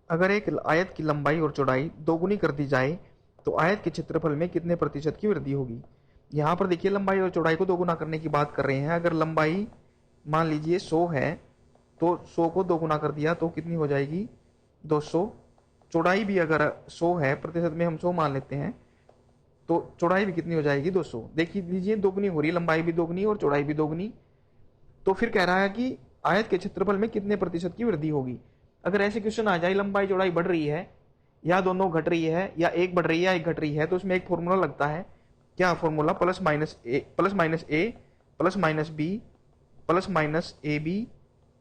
अगर एक आयत की लंबाई और चौड़ाई दोगुनी कर दी जाए तो आयत के क्षेत्रफल में कितने प्रतिशत की वृद्धि होगी। यहाँ पर देखिए लंबाई और चौड़ाई को दोगुना करने की बात कर रहे हैं। अगर लंबाई मान लीजिए 100 है तो 100 को दोगुना कर दिया तो कितनी हो जाएगी 200। चौड़ाई भी अगर 100 है, प्रतिशत में हम 100 मान लेते हैं, तो चौड़ाई भी कितनी हो जाएगी 200। देखिए लीजिए दोगुनी हो रही है, लंबाई भी दोगुनी और चौड़ाई भी दोगुनी। तो फिर कह रहा है कि आयत के क्षेत्रफल में कितने प्रतिशत की वृद्धि होगी। अगर ऐसे क्वेश्चन आ जाए लंबाई चौड़ाई बढ़ रही है या दोनों घट रही है या एक बढ़ रही है या एक घट रही है, तो उसमें एक फॉर्मूला लगता है। क्या formula? Plus minus A plus minus B plus minus A B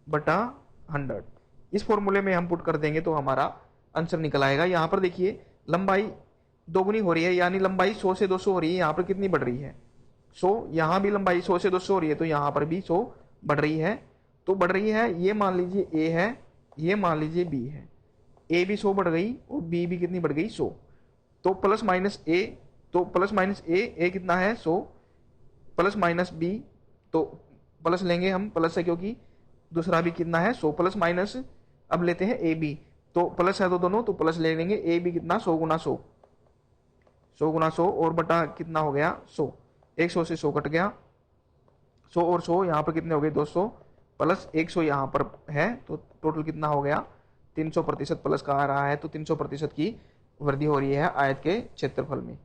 बटा 100। इस फॉर्मूले में हम पुट कर देंगे तो हमारा आंसर निकल आएगा। यहाँ पर देखिए लंबाई दोगुनी हो रही है, यानी लंबाई 100 से 200 हो रही है। यहाँ पर कितनी बढ़ रही है 100। यहाँ भी लंबाई 100 से 200 हो रही है, तो यहाँ पर भी 100 बढ़ रही है। तो बढ़ रही है, ये मान लीजिए ए है, ये मान लीजिए बी है। ए भी 100 बढ़ गई और बी भी कितनी बढ़ गई 100। तो प्लस माइनस ए, तो प्लस माइनस ए कितना है 100, प्लस माइनस बी, तो प्लस लेंगे हम प्लस है क्योंकि दूसरा भी कितना है 100, प्लस माइनस अब लेते हैं ए बी, तो प्लस है तो दोनों, तो प्लस ले लेंगे। ए बी कितना 100 गुना 100, 100 गुना 100 और बटा कितना हो गया 100। 100 से 100 कट गया, 100 और 100 यहाँ पर कितने हो गए 200, प्लस 100 यहाँ पर है, तो टोटल कितना हो गया 300% प्लस का आ रहा है। तो 300% की वृद्धि हो रही है आयत के क्षेत्रफल में।